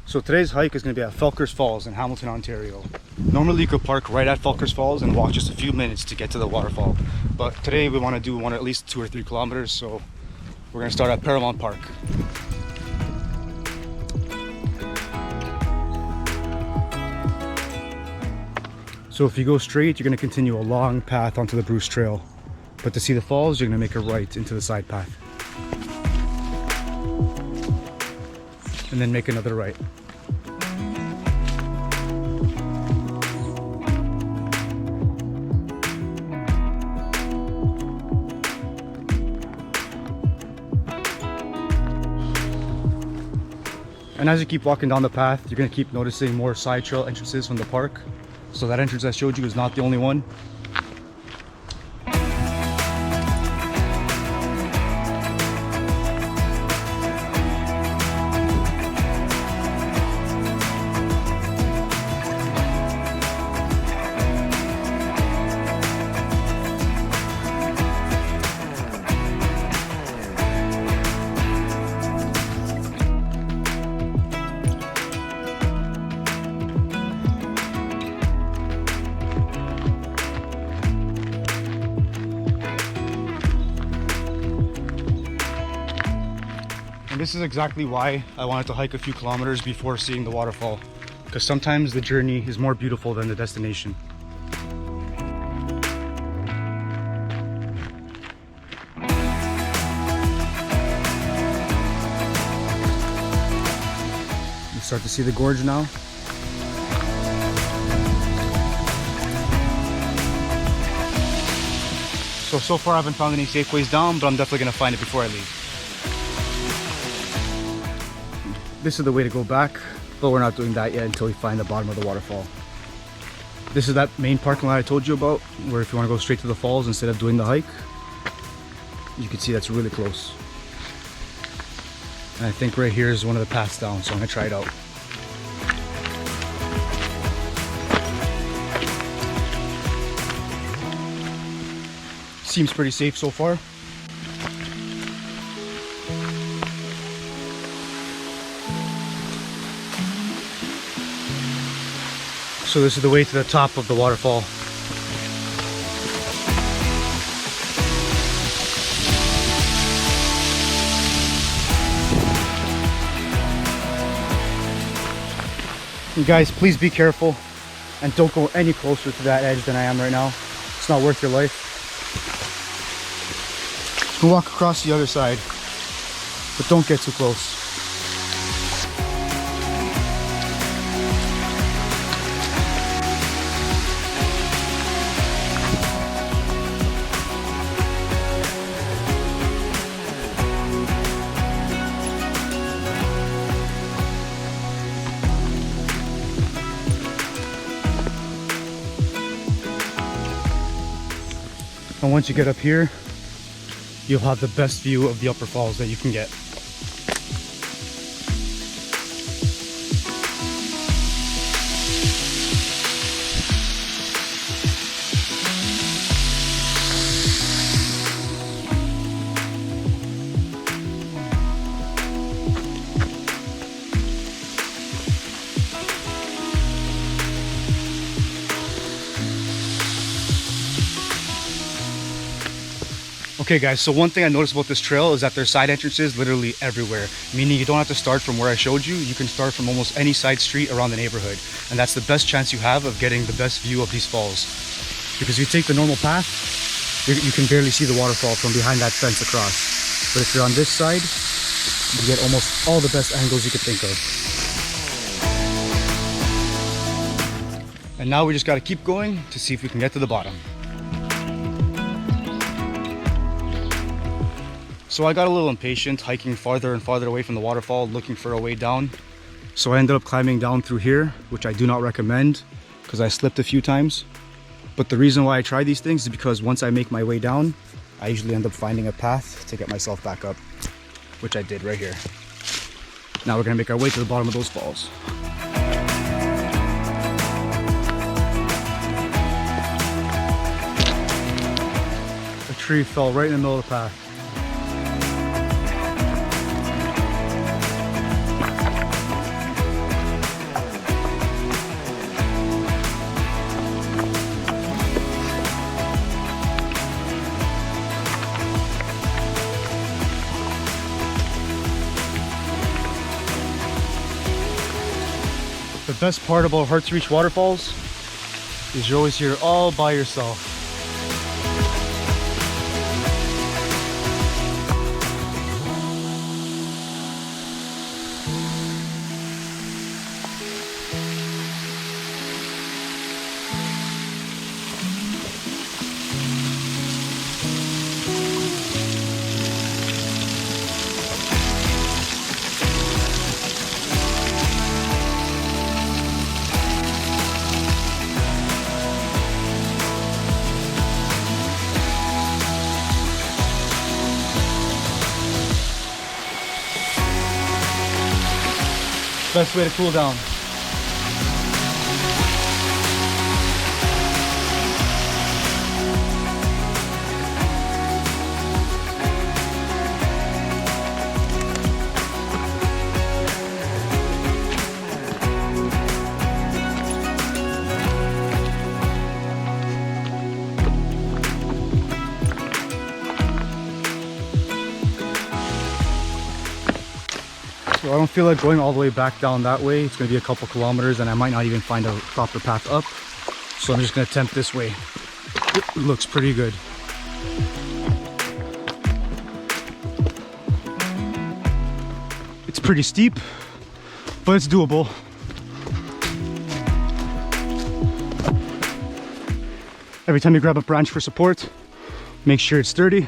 So today's hike is going to be at Felkers Falls in Hamilton, Ontario. Normally you could park right at Felkers Falls and walk just a few minutes to get to the waterfall. But today we want to do at least 2 or 3 kilometers, so we're going to start at Paramount Park. So if you go straight, you're going to continue a long path onto the Bruce Trail. But to see the falls, you're going to make a right into the side path. And then make another right. And as you keep walking down the path, you're going to keep noticing more side trail entrances from the park. So that entrance I showed you is not the only one. This is exactly why I wanted to hike a few kilometers before seeing the waterfall, because sometimes the journey is more beautiful than the destination. You start to see the gorge now. So far I haven't found any safe ways down, but I'm definitely going to find it before I leave. This is the way to go back, but we're not doing that yet until we find the bottom of the waterfall. This is that main parking lot I told you about, where if you want to go straight to the falls instead of doing the hike, you can see that's really close. And I think right here is one of the paths down, so I'm going to try it out. Seems pretty safe so far. So this is the way to the top of the waterfall. And guys, please be careful and don't go any closer to that edge than I am right now. It's not worth your life. You can walk across the other side, but don't get too close. And once you get up here, you'll have the best view of the upper falls that you can get. Okay guys, so one thing I noticed about this trail is that there's side entrances literally everywhere, meaning you don't have to start from where I showed you. You can start from almost any side street around the neighborhood, and that's the best chance you have of getting the best view of these falls. Because if you take the normal path, you can barely see the waterfall from behind that fence across. But if you're on this side, you get almost all the best angles you could think of. And now we just got to keep going to see if we can get to the bottom. So I got a little impatient hiking farther and farther away from the waterfall, looking for a way down. So I ended up climbing down through here, which I do not recommend because I slipped a few times. But the reason why I try these things is because once I make my way down, I usually end up finding a path to get myself back up, which I did right here. Now we're gonna make our way to the bottom of those falls. A tree fell right in the middle of the path. The best part about Hard to Reach Waterfalls is you're always here all by yourself. Best way to cool down. So I don't feel like going all the way back down that way. It's going to be a couple kilometers and I might not even find a proper path up. So I'm just going to attempt this way. It looks pretty good. It's pretty steep, but it's doable. Every time you grab a branch for support, make sure it's sturdy.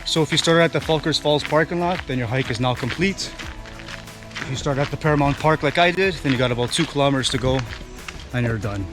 So if you started at the Felkers Falls parking lot, then your hike is now complete. If you start at the Paramount Park like I did, then you got about 2 kilometers to go and you're done.